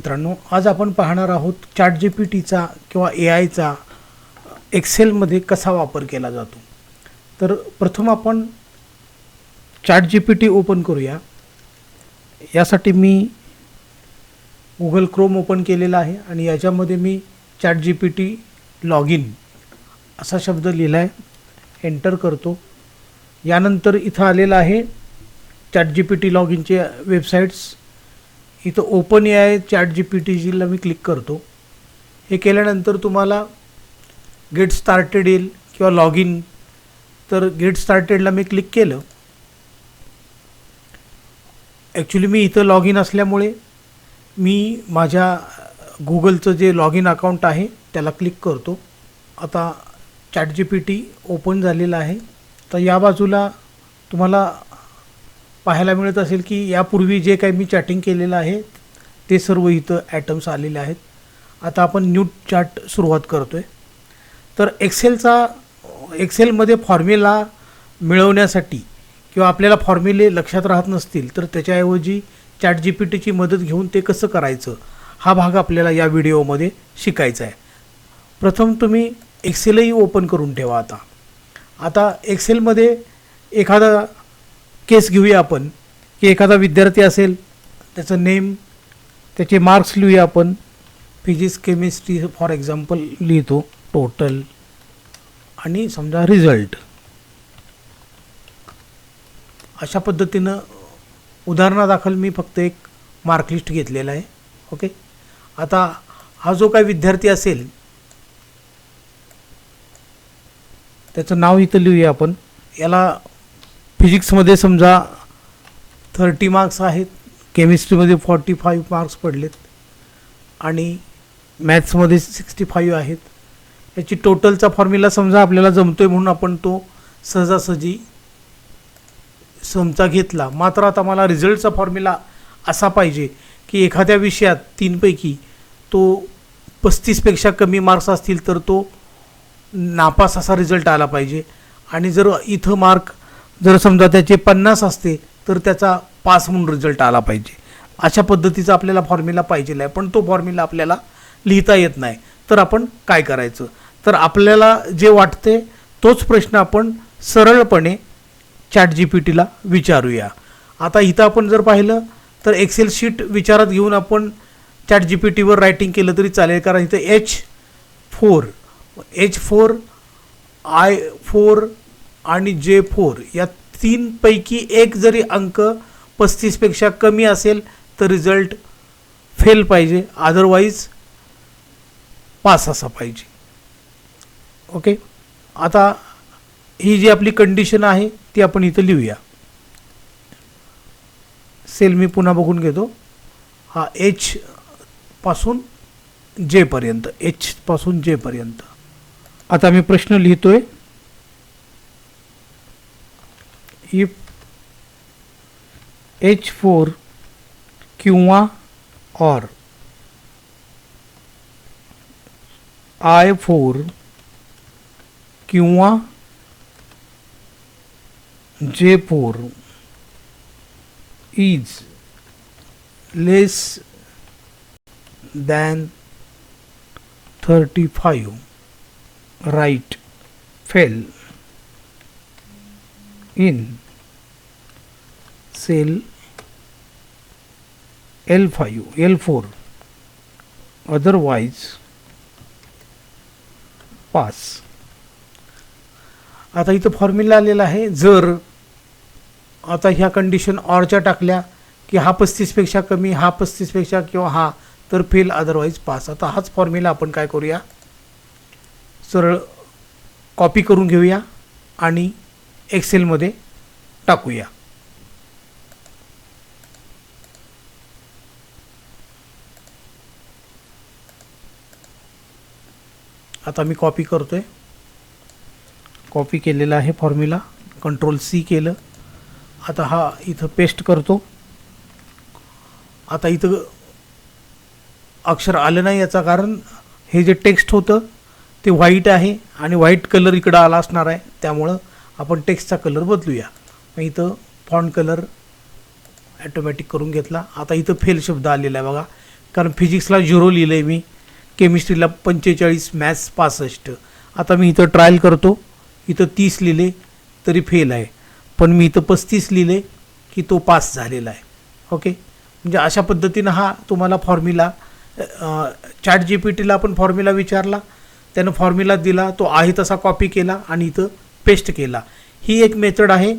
मित्रांनो, आज आपण पाहणार आहोत ChatGPTचा किंवा AIचा एक्सेलमध्ये कसा वापर केला जातो. तर प्रथम आपण ChatGPT ओपन करूया. यासाठी मी Google Chrome ओपन केलेला आहे आणि याच्यामध्ये मी ChatGPT लॉगिन असा शब्द लिहिला आहे. एंटर करतो. यानंतर इथं आलेला आहे ChatGPT लॉगिनचे वेबसाईट्स. इथं ओपनएआय ChatGPTला मी क्लिक करतो. हे केल्यानंतर तुम्हाला गेट स्टार्टेड येईल किंवा लॉगिन. तर गेट स्टार्टेडला मी क्लिक केलं. ॲक्च्युली मी इथं लॉगिन असल्यामुळे मी माझ्या गुगलचं जे लॉगिन अकाउंट आहे त्याला क्लिक करतो. आता ChatGPT ओपन झालेला आहे. तर या बाजूला तुम्हाला पाहायला मिळत असेल की यापूर्वी जे काही मी चॅटिंग केलेलं आहे ते सर्व इथं ॲटम्स आलेले आहेत. आता आपण न्यू चॅट सुरुवात करतो आहे. तर एक्सेलमध्ये फॉर्म्युला मिळवण्यासाठी किंवा आपल्याला फॉर्म्युले लक्षात राहत नसतील तर त्याच्याऐवजी ChatGPTची मदत घेऊन ते कसं करायचं हा भाग आपल्याला या व्हिडिओमध्ये शिकायचा आहे. प्रथम तुम्ही एक्सेलही ओपन करून ठेवा. आता एक्सेलमध्ये एखादा केस घेऊया आपण की एखादा विद्यार्थी असेल, त्याचं नेम, त्याचे मार्क्स लिहूया आपण. फिजिक्स केमिस्ट्री फॉर एक्झाम्पल लिहितो, टोटल आणि समजा रिझल्ट. अशा पद्धतीनं उदाहरणादाखल मी फक्त एक मार्कलिस्ट घेतलेला आहे. ओके. आता हा जो काही विद्यार्थी असेल त्याचं नाव इथं लिहूया आपण. याला फिजिक्समध्ये समजा 30 मार्क्स आहेत, केमिस्ट्रीमध्ये 45 मार्क्स पडलेत आणि मॅथ्समध्ये 65 आहेत. याची टोटलचा फॉर्म्युला समजा आपल्याला जमतो आहे म्हणून आपण तो सहजासहजी समचा घेतला. मात्र आता मला रिझल्टचा फॉर्म्युला असा पाहिजे की एखाद्या विषयात 3 पैकी तो 35पेक्षा कमी मार्क्स असतील तर तो नापास असा रिझल्ट आला पाहिजे. आणि जर इथं मार्क जर समजा त्याचे 50 असते तर त्याचा पास म्हणून रिझल्ट आला पाहिजे. अशा पद्धतीचा आपल्याला फॉर्म्युला पाहिजेला आहे. पण तो फॉर्म्युला आपल्याला लिहिता येत नाही. तर आपण काय करायचं? तर आपल्याला जे वाटते तोच प्रश्न आपण सरळपणे ChatGPTला विचारूया. आता इथं आपण जर पाहिलं तर एक्सेल शीट विचारात घेऊन आपण ChatGPTवर रायटिंग केलं तरी चालेल. कारण इथं H4, I4 आणि J4 या 3 पैकी एक जरी अंक 35पेक्षा कमी असेल तर रिझल्ट फेल पाहिजे, अदरवाईज पास असा पाहिजे. ओके. आता ही जी आपली कंडिशन आहे ती आपण इथं लिहूया. सेल मी पुन्हा बघून घेतो. हा H पासून J पर्यंत, H पासून J पर्यंत. आता मी प्रश्न लिहितोय. इफ H4 किंवा और I4 किंवा J4 is less than 35, write fail in cell L4, otherwise pass. आता इथं फॉर्म्युला आलेला आहे. जर आता ह्या कंडिशन ऑरच्या टाकल्या की हा 35पेक्षा कमी, हा 35पेक्षा किंवा हा, तर फेल, अदरवाईज पास. आता हाच फॉर्म्युला आपण काय करूया, सरळ कॉपी करून घेऊया आणि एक्सेलमध्ये टाकूया. आता मी कॉपी करतोय. कॉपी केलेला आहे फॉर्म्युला. Ctrl+C केलं. आता हा इथं पेस्ट करतो. आता इथं अक्षर आलं नाही याचं कारण हे जे टेक्स्ट होतं ते व्हाईट आहे आणि व्हाईट कलर इकडं आला असणार आहे. त्यामुळं आपण टेक्स्टचा कलर बदलूया. मग इथं फॉन्ट कलर ॲटोमॅटिक करून घेतला. आता इथं फेल शब्द आलेला आहे बघा. कारण फिजिक्सला 0 लिहिलं आहे मी, केमिस्ट्रीला 45, मॅथ्स 65. आता मी इथं ट्रायल करतो, इथं 30 लिहिले तरी फेल आहे, पण मी इथं 35 लिहिले की तो पास झालेला आहे. ओके, म्हणजे अशा पद्धतीनं हा तुम्हाला फॉर्म्युला चॅट जीपीटीला आपण फॉर्म्युला विचारला, त्यानं फॉर्म्युला दिला, तो आहे तसा कॉपी केला आणि इथं पेस्ट केला. ही एक मेथड आहे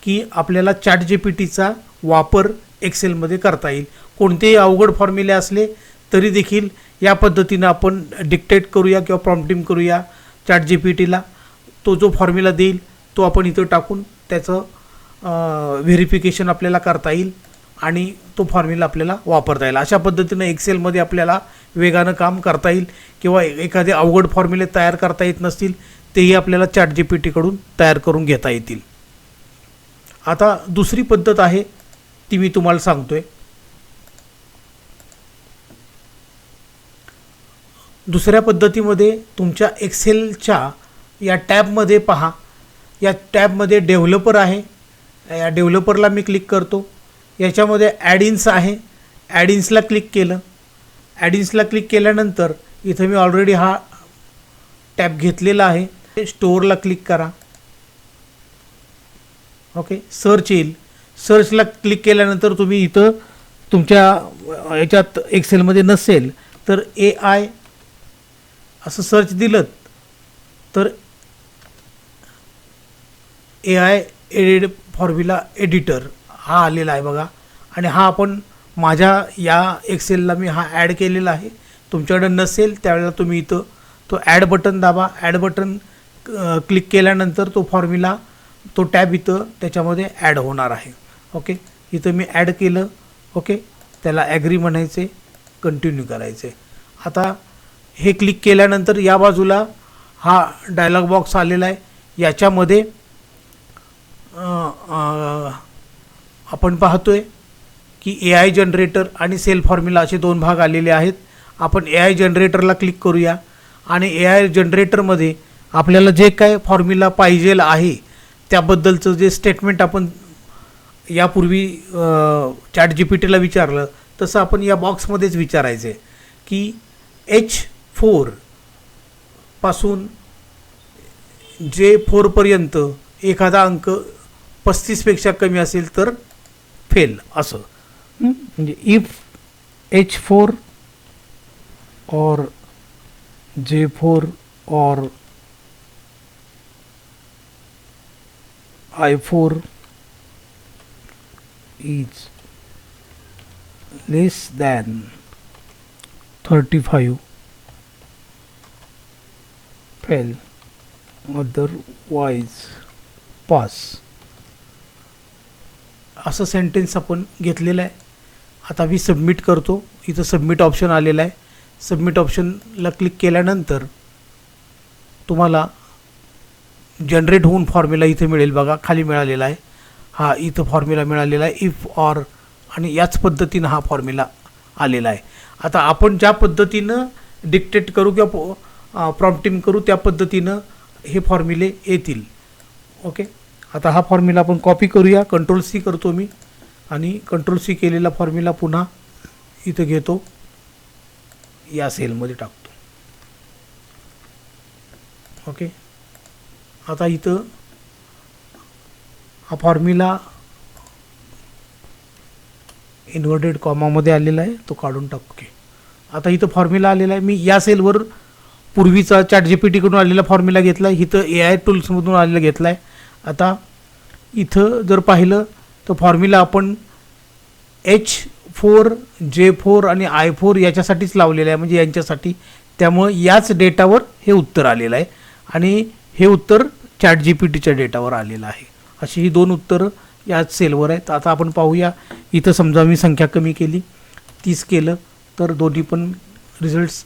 की आपल्याला चॅट जीपीटीचा वापर एक्सेलमध्ये करता येईल. कोणतेही अवघड फॉर्म्युले असले तरी देखील या पद्धतीनं आपण डिक्टेट करूया किंवा प्रॉम्प्टिंग करूया चॅट जीपीटीला. तो जो फॉर्म्युला देईल तो आपण इथं टाकून त्याचं व्हेरिफिकेशन आपल्याला करता येईल आणि तो फॉर्म्युला आपल्याला वापरता येईल. अशा पद्धतीनं एक्सेलमध्ये आपल्याला वेगानं काम करता येईल किंवा एखादे अवघड फॉर्म्युले तयार करता येत नसतील तेही आपल्याला चॅट जीपीटीकडून तयार करून घेता येतील. आता दुसरी पद्धत आहे ती मी तुम्हाला सांगतोय. दुसऱ्या पद्धतीमध्ये तुमच्या एक्सेलच्या या टॅबमध्ये पहा, या टॅबमध्ये डेव्हलपर आहे. या डेव्हलपरला मी क्लिक करतो. याच्यामध्ये ॲडिन्स आहे, ॲडिन्सला क्लिक केलं. ॲडिन्सला क्लिक केल्यानंतर इथं मी ऑलरेडी हा टॅब घेतलेला आहे. स्टोअरला क्लिक करा. ओके, सर्च येईल. सर्चला क्लिक केल्यानंतर तुम्ही इथं तुमच्या याच्यात एक्सेलमध्ये नसेल तर AI असं सर्च दिलं तर AI एडिट फॉर्म्युला एडिटर हा आलेला आहे बघा. आणि हा आपण माझ्या या एक्सेलला मी हा ॲड केलेला आहे. तुमच्याकडे नसेल त्यावेळेला तुम्ही इथं तो ॲड बटन दाबा. ॲड बटन क्लिक केल्यानंतर तो फॉर्म्युला, तो टॅब इथं त्याच्यामध्ये ॲड होणार आहे. ओके, इथं मी ॲड केलं. ओके, त्याला ॲग्री म्हणायचे, कंटिन्यू करायचे. आता हे क्लिक केल्यानंतर या बाजूला हा डायलॉग बॉक्स आलेला आहे. याच्यामध्ये आपण पाहतोय की AI जनरेटर आणि सेल फॉर्म्युला असे 2 भाग आलेले आहेत. आपण AI जनरेटरला क्लिक करूया आणि AI जनरेटरमध्ये आपल्याला जे काय फॉर्म्युला पाहिजेल आहे त्याबद्दलचं जे स्टेटमेंट आपण यापूर्वी चॅट जीपीटीला विचारलं तसं आपण या बॉक्समध्येच विचारायचं आहे की H4 पासून J4 पर्यंत एखादा अंक 35पेक्षा कमी असेल तर फेल असं. म्हणजे इफ H4 और J4 और I4 is less than 35 fail, otherwise pass असं सेंटेन्स आपण घेतलेलं आहे. आता मी सबमिट करतो. इथं सबमिट ऑप्शन आलेला आहे. सबमिट ऑप्शनला क्लिक केल्यानंतर तुम्हाला जनरेट होऊन फॉर्म्युला इथे मिळेल बघा, खाली मिळालेला आहे. हा इथं फॉर्म्युला मिळालेला आहे इफ ऑर, आणि याच पद्धतीनं हा फॉर्म्युला आलेला आहे. आता आपण ज्या पद्धतीनं डिक्टेट करू किंवा प्रॉम्प्टिंग करू त्या पद्धतीनं हे फॉर्म्युले येतील. ओके, आता हा फॉर्म्युला आपण कॉपी करूया. Ctrl+C करतो मी आणि Ctrl+C केलेला फॉर्म्युला पुन्हा इथं घेतो, या सेलमध्ये टाकतो. ओके, आता इथं हा फॉर्म्युला इन्व्हर्टेड कॉमामध्ये आलेला आहे, तो काढून टाकू. आता इथं फॉर्म्युला आलेला आहे. मी या सेलवर पूर्वीचा चॅट जीपीटीकडून आलेला फॉर्म्युला घेतला आहे, इथं AI टूल्समधून आलेला घेतला आहे. आता इथं जर पाहिलं तर फॉर्म्युला आपण H4, J4 आणि I4 याच्यासाठीच लावलेलं आहे, म्हणजे यांच्यासाठी. त्यामुळं याच डेटावर हे उत्तर आलेलं आहे आणि हे उत्तर चॅट जीपीटीच्या डेटावर आलेलं आहे. अशी ही 2 उत्तरं याच सेलवर आहेत. आता आपण पाहूया. इथं समजा मी संख्या कमी केली, 30 केलं तर दोन्ही पण रिझल्ट्स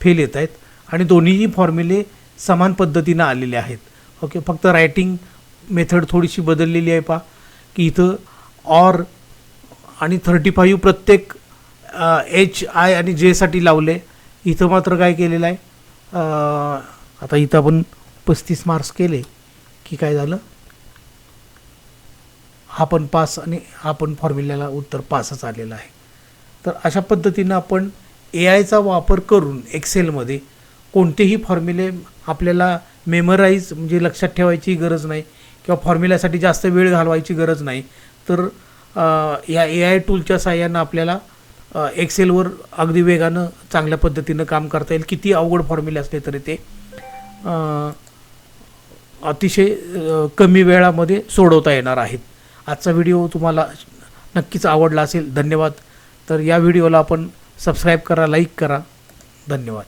फेल येत आहेत आणि दोन्हीही फॉर्म्युले समान पद्धतीनं आलेले आहेत. ओके, फक्त रायटिंग मेथड थोडीशी बदललेली आहे. पहा की इथं ऑर आणि 35 प्रत्येक H, I आणि J साठी लावले. इथं मात्र काय केलेलं आहे, आता इथं आपण 35 मार्क्स केले की काय झालं, हा पण पास आणि हा पण फॉर्म्युल्याला उत्तर पासच आलेलं आहे. तर अशा पद्धतीनं आपण AIचा वापर करून एक्सेलमध्ये कोणतेही फॉर्म्युले आपल्याला मेमराईज म्हणजे लक्षात ठेवायची गरज नाही किंवा फॉर्म्युल्यासाठी जास्त वेळ घालवायची गरज नाही. तर या AI टूलच्या साहाय्यानं आपल्याला एक्सेलवर अगदी वेगानं चांगल्या पद्धतीनं काम करता येईल. किती अवघड फॉर्म्युले असले तरी ते अतिशय कमी वेळामध्ये सोडवता येणार आहेत. आजचा व्हिडिओ तुम्हाला नक्कीच आवडला असेल. धन्यवाद. तर या व्हिडिओला आपण सबस्क्राईब करा, लाईक करा. धन्यवाद.